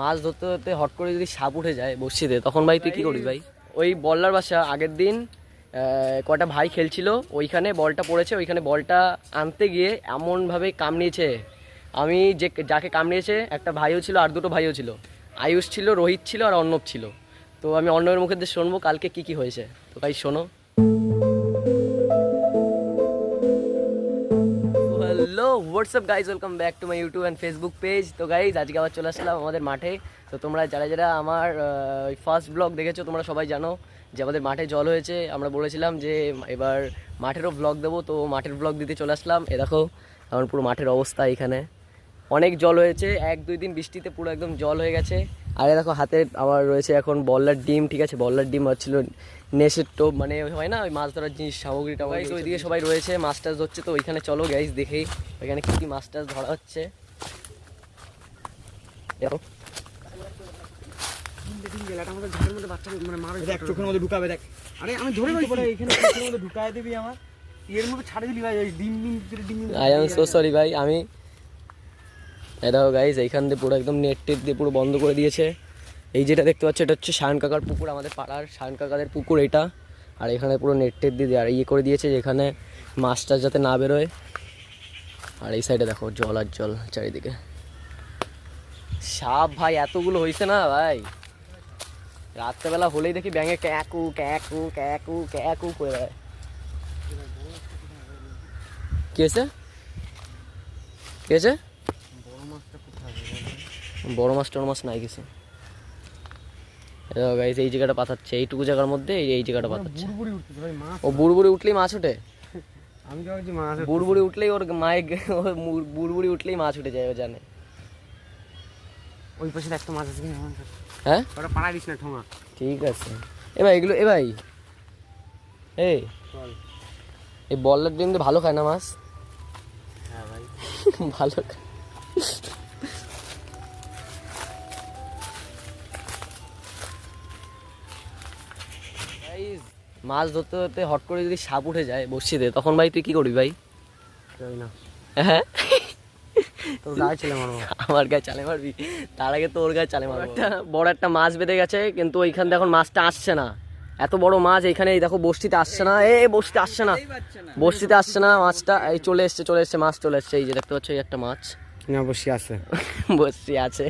মাছ ধরতে ধরতে হট করে যদি সাপ উঠে যায় বড়শিতে, তখন ভাই তুই কী করবি ভাই? ওই বল্লার বাসা আগের দিন কটা ভাই খেলছিল, ওইখানে বলটা পড়েছে, ওইখানে বলটা আনতে গিয়ে এমনভাবে কামড়িয়েছে। আমি যাকে কামড়িয়েছে একটা ভাইও ছিল আর দুটো ভাইও ছিল, আয়ুষ ছিল, রোহিত ছিল আর অর্ণব ছিল। তো আমি অর্ণবের মুখে দিয়ে শুনবো কালকে কী কী হয়েছে। তো ভাই শোনো। Hello WhatsApp guys, welcome back to my YouTube and Facebook page. তো গাইজ আজকে আবার চলে আসলাম আমাদের মাঠে। তো তোমরা যারা যারা আমার ফার্স্ট ব্লগ দেখেছো তোমরা সবাই জানো যে আমাদের মাঠে জল হয়েছে। আমরা বলেছিলাম যে এবার মাঠেরও ব্লগ দেবো, তো মাঠের ব্লগ দিতে চলে আসলাম। এ দেখো আমার পুরো মাঠের অবস্থা, এখানে অনেক জল হয়েছে, 1-2 দিন বৃষ্টিতে পুরো একদম জল হয়ে গেছে। আর দেখো হাতে আমার রয়েছে এখন বল্লার ডিম, ঠিক আছে, বল্লার ডিম হচ্ছিল নেসের টোপ, মানে হয় না ওই মাছ ধরার জিনিস সামগ্রীটা। তো ওইদিকে সবাই রয়েছে, মাছ টাছ ধরছে। তো ওইখানে চলো গাইজ দেখেই ওইখানে কী কী মাছ টাছ ধরা হচ্ছে। দেখো ভাই আমি দেখো গাইজ এইখান দিয়ে পুরো একদম নেট টেট দিয়ে পুরো বন্ধ করে দিয়েছে। এই যেটা দেখতে পাচ্ছ এটা হচ্ছে সায়ন কাকার পুকুর, আমাদের পাড়ার সায়ন কাকাদের পুকুর এটা। আর এখানে পুরো নেট টেট দিয়ে আর ইয়ে করে দিয়েছে যেখানে মাছটা যাতে না বেরোয়। আর এই সাইডে দেখো জল আর জল চারিদিকে। সাপ ভাই এতগুলো হয়েছে না ভাই, রাত্রেবেলা হলেই দেখি ব্যাঙে ক্যাকু ক্যাকু ক্যাকু ক্যাকু করে দেয়। কি হয়েছে কি হয়েছে? বড় মাছ টড় মাছ নাই কিছু। এই জায়গাটা পাতাচ্ছে, এইটুকু জায়গার মধ্যে এই জায়গাটা পাতাচ্ছে। ও বুড়বুড়ি উঠলেই মাছ ওঠে। আমি ভাবছি মাছ বুড়বুড়ি উঠলেই ওর মায়ের বুড়বুড়ি উঠলেই মাছ উঠে যায়, ও জানে। ওই পাশে একটা মাছ আছে, হ্যাঁ ওটা পাড়ায় দিস না ঠোঙা। ঠিক আছে। এ ভাই এগুলো ভাই এই বল্লার ডিম দিয়ে ভালো খায় না মাছ? হ্যাঁ ভাই ভালো খায়। মাছ ধরতে ধরতে হট করে যদি সাপ উঠে যায় বড়শিতে, তখন ভাই তুই কি করবি ভাই? না হ্যাঁ তোর গায়ে ছেলে মারবো। আমার গায়ে চালে মারবি? তার আগে তো ওর গায়ে চালে মারবো। বড় একটা মাছ বেঁধে গেছে, কিন্তু ওইখান থেকে এখন মাছটা আসছে না। এত বড় মাছ এইখানে, এই দেখো বস্তিতে আসছে না, বস্তিতে আসছে না, বস্তিতে আসছে না মাছটা। এই চলে এসছে মাছ চলে এসছে। এই যে দেখতে পাচ্ছ এই একটা মাছ না বসে আছে, বসছি আছে।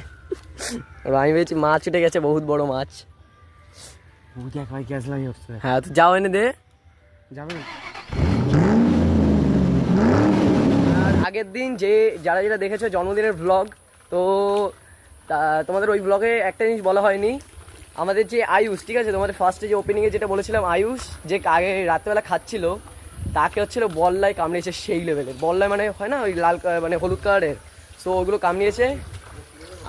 আমি ভেবেছি মাছ উঠে গেছে, বহুত বড় মাছ। হ্যাঁ তো যাও এনে দে যাবে। আগের দিন যে যারা যারা দেখেছো জন্মদিনের ব্লগ, তো তোমাদের ওই ব্লগে একটা জিনিস বলা হয়নি। আমাদের যে আয়ুষ, ঠিক আছে, তোমাদের ফার্স্টে যে ওপেনিংয়ে যেটা বলেছিলাম, আয়ুষ যে আগে রাত্রেবেলা খাচ্ছিল তাকে হচ্ছিল বল্লায় কামড়িয়েছে, সেই লেভেলের বল্লায়, মানে হয় না ওই লাল মানে হলুদ কালারের। সো ওগুলো কামড়িয়েছে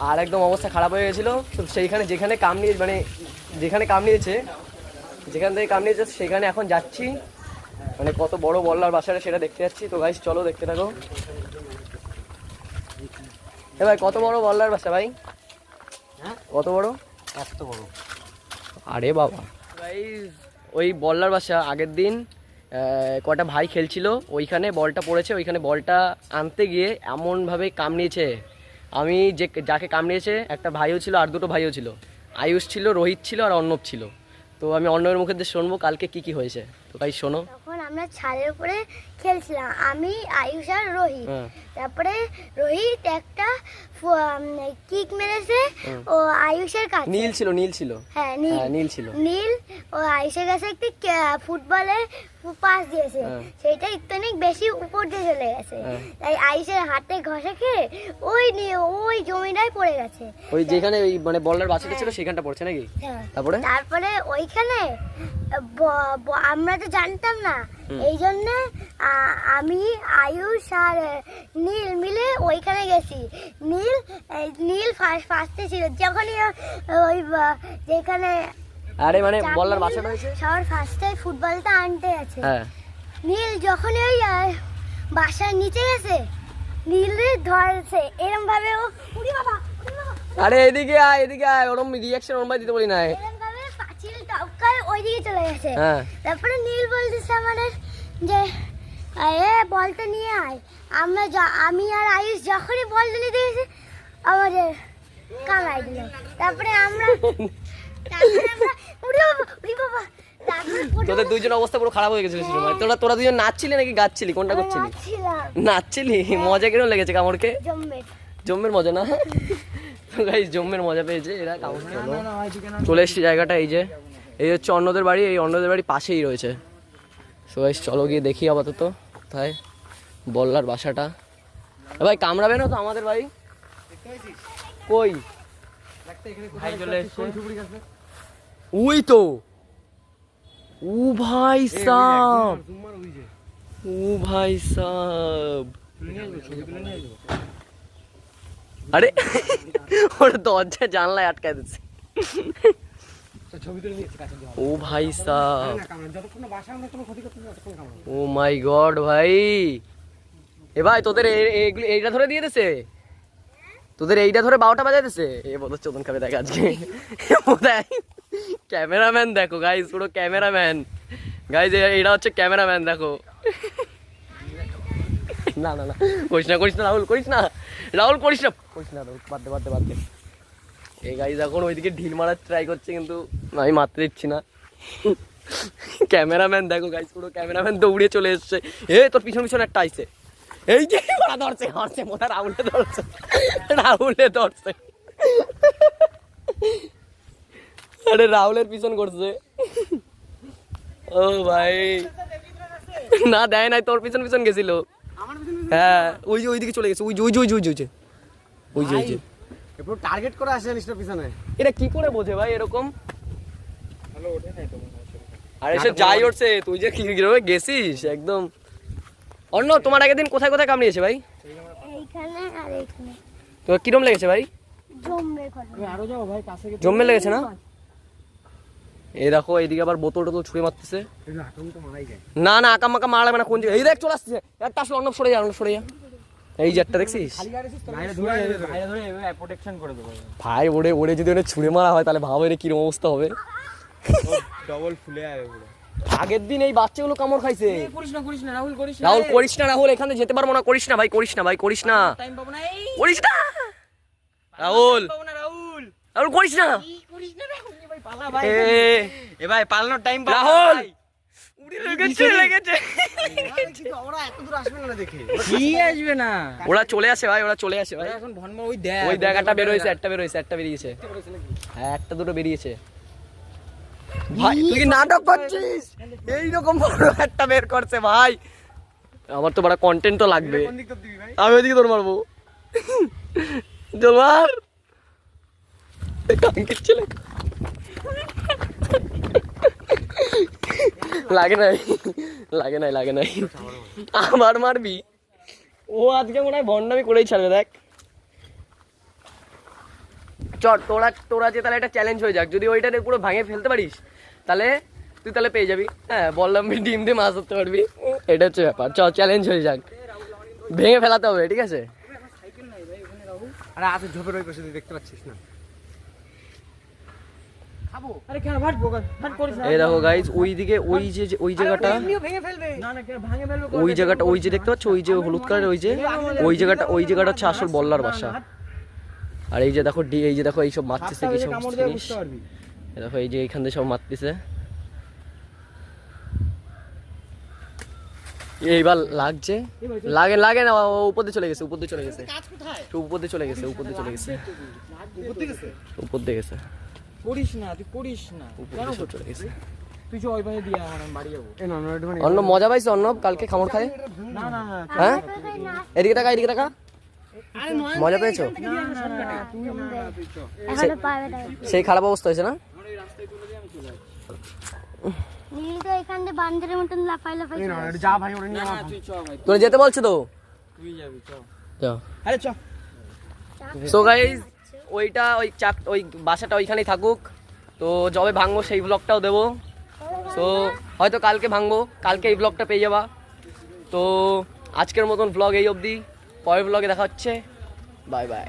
আর একদম অবস্থা খারাপ হয়ে গেছিলো। তো সেইখানে যেখানে কামড়িয়েছে যেখান থেকে কামড়িয়েছে সেখানে এখন যাচ্ছি, মানে কত বড় বল্লার বাসাটা সেটা দেখতে যাচ্ছি। তো গাইস চলো দেখতে থাকো। এ ভাই কত বড় বল্লার বাসা ভাই? হ্যাঁ কত বড়? এত বড়। আরে বাবা গাইস ওই বল্লার বাসা আগের দিন কটা ভাই খেলছিল, ওইখানে বলটা পড়েছে, ওইখানে বলটা আনতে গিয়ে এমনভাবে কামড়িয়েছে। আমি যাকে কামড়িয়েছে একটা ভাইও ছিল আর দুটো ভাইও ছিল, আয়ুষ ছিল, রোহিত ছিল আর অর্ণব ছিল। তো আমি অর্ণবের মুখে দিয়ে শুনবো কালকে কি কি হয়েছে। তো ভাই শোনো। তখন আমরা ছাদের উপরে খেলছিলাম, আমি, আয়ুষ আর রোহিত। তারপরে রোহিত একটা কিক মেরেছে ও আয়ুষের কাছে। নীল ছিল হ্যাঁ নীল ছিল। নীল ও আয়ুষের কাছে একটি ফুটবলের পাস দিয়েছে, সেটা একটুখানি বেশি উপর দিয়ে চলে গেছে। তাই আয়ুষের হাতে ঘষে খেয়ে ওই জমিটায় পড়ে গেছে। ওই যেখানে ওই মানে বল্লার বাসাটা ছিল সেখানটা পড়ছে নাকি? তারপরে ওইখানে আমরা তো জানতাম না, এই জন্য আমি, আয়ুষ আর নীল মিলে ওইখানে গেছি। নীল ফার্স্টে ছিল যখনই ওই যেখানে, আরে মানে বল্লার বাসাটা হয়েছে সবার ফার্স্টে ফুটবলটা আনতে আছে। হ্যাঁ নীল যখনই ওই বাসার নিচে গেছে, নীল ধরছে এরকম ভাবে, ও উড়ি বাবা। আরে এদিকে আয় ওরম রিঅ্যাকশন ওরম দিতে বলি না, পাঁচিল টপকায় ওইদিকে চলে গেছে। তারপরে নীল বলতেছে আমাদের যে বলটা নিয়ে আয়। আমি আর আয়ুষ যখনই বলটা নিতে গেছি আমাদের কামড়াই দিল। তারপরে আমরা উড়ে বাবা, তারপরে তোদের দুইজনের অবস্থা পুরো খারাপ হয়ে গেছিল শুরু মানে তোরা দুজন নাচছিলি নাকি গাচ্ছিলি কোনটা করছিলি নাচছিলি মজা কিরকম লেগেছে কামড়কে জম্মের মজা না তো গাইস জম্মের মজা পেয়েছে এরা কামড় খেলো চলে এসেছি জায়গাটা এই হচ্ছে অন্যদের বাড়ি এই অন্যদের বাড়ি পাশেই রয়েছে সো গাইস চলো গিয়ে দেখি আপাতত কোথায় বল্লার বাসাটা ভাই কামড়াবে না তো আমাদের বাড়ি কই ভাই চলে এসছে ওই তো ও ভাই সাব ও ভাই সাব আরে ওর দরজা জানলায় আটকায় দিচ্ছে ছবি তুলে নিয়েছি কাছে ও ভাই সাব যতক্ষণ না বাসা আমরা কোনো ক্ষতি করতে না ততক্ষণ কামড়াবো ও মাই গড ভাই এ ভাই তোদের এইটা ধরে দিয়ে দিছে তোদের এইটা ধরে 12টা বাজায় দিছে এ বড় চোদন খাবে দেখ আজকে বোধহয় ক্যামেরাম্যান দেখো গাইস পুরো ক্যামেরাম্যান গাইস এইটা হচ্ছে ক্যামেরাম্যান দেখো না না না করিস না রাহুল করিস না রাহুল বাদ দে এই গাইস এখন ওইদিকে ঢিল মারার ট্রাই করছে কিন্তু আমি মারতে দিচ্ছি না ক্যামেরাম্যান দেখো গাইস পুরো ক্যামেরাম্যান দৌড়ে চলে এসছে এ তোর পিছন একটা আইছে এই যে ওরা ধরছে মোটা রাহুলে ধরছে আরে রাহুলের পিছন করছে ও ভাই না দেয় নাই তোর পিছন গেছিল হ্যাঁ ওইদিকে চলে গেছে ওই যে পুরো টার্গেট করে আসে জিনিসটা পিছনে এটা কি করে বোঝে ভাই এরকম আরে সে যাই উঠছে তুই যে কিভাবে গেছিস একদম অন্য তোমার আগের দিন কোথায় কামড়িয়েছে ভাই এইখানে আর এইখানে তো কিরম লেগেছে ভাই আরো যাও ভাই কাছে জম্মে লেগেছে না এই দেখো এইদিকে আবার বোতল ছুঁড়ে মারতেছে না আকাম মারা লাগবে না কোন জায়গায় এই দেখ চলে আসছে একটা আসলে অন্য সরে যা এই যে একটা দেখছিস ভাই ওরে যদি ওটা ছুঁড়ে মারা হয় তাহলে ভাবো এর কিরম অবস্থা হবে ডবল ফুলে যাবে পুরো আগের দিন এই বাচ্চাগুলো কামড় খাইছে করিস না রাহুল করিস না রাহুল এখানে যেতে পারবো না করিস না ভাই করিস না টাইম পাবো না এই করিস না রাহুল করিস না পালা ভাই এ ভাই পালানোর টাইম পাবো রাহুল উড়ে লেগেছে ওরা এত দূর আসবে না দেখে কি আসবে না ওরা চলে আসে ভাই এখন ভনমা ওই দেখাটা বের হয়েছে একটা বেরিয়েছে হ্যাঁ একটা দুটো বেরিয়েছে ভাই তুই কি নাটক করছিস এইরকম বড় একটা বের করছে ভাই আমার তো বড় কন্টেন্ট তো লাগবে কোন দিক দিবি ভাই আমি ওইদিকে তোর মারবো চল মার কাঙ্কির ছেলে লাগে নাই আমার মারবি ও আজকে মনে হয় ভন্ডামি করেই ছাড়বে দেখ চল তোরা যে তাহলে একটা চ্যালেঞ্জ হয়ে যাক যদি ওইটাতে পুরো ভাঙে ফেলতে পারিস তাহলে তুই তাহলে পেয়ে যাবি হ্যাঁ বললাম ডিম দিয়ে মাছ ধরতে পারবি এটা হচ্ছে ব্যাপার চল চ্যালেঞ্জ হয়ে যাক ভেঙে ফেলাতে হবে ঠিক আছে আরে আছে ঝোপের ওই পাশে তুই দেখতে পাচ্ছিস না খাবো আরে কেন ভাট করিস না এই দেখো গাইস ওইদিকে ওই জায়গাটা ভেঙে ফেলবে না কেন ভাঙে ফেলবে ওই যে দেখতে পাচ্ছ ওই যে হলুদ কালারের ওই জায়গাটা হচ্ছে আসল বল্লার বাসা আর এই যে দেখো এইসব মারতেছে কি সব জিনিস দেখো এই যে এইখান থেকে সব মারতেছে এইবার লাগছে লাগে না উপর দিয়ে চলে গেছে উপর দিয়ে চলে গেছে উপর দিয়ে গেছে করিস না তুই করিস না কেন চলে গেছে তুই যে ওই পাশে দিয়ে আমার আমি বাড়ি যাবো অন্য মজা পাইছে অন্য কালকে খামড় খায় না হ্যাঁ এদিকে টাকা মজা পেয়েছো এখনো পাবে না সেই খারাপ অবস্থা হয়েছে না নীল তো এখান থেকে বান্দরের মতন লাফাই যা ভাই ওরে নিয়ে তুই চ ভাই তোরা যেতে বলছে তো তুই যাবি চ যাও আরে চ সো গাইস ওই বাসাটা ওইখানেই থাকুক তো যবে ভাঙবো সেই ব্লগটাও দেবো সো হয়তো কালকে ভাঙবো কালকে এই ব্লগটা পেয়ে যাবা তো আজকের মতন ব্লগ এই অবধি পরের ব্লগে দেখা হচ্ছে বাই বাই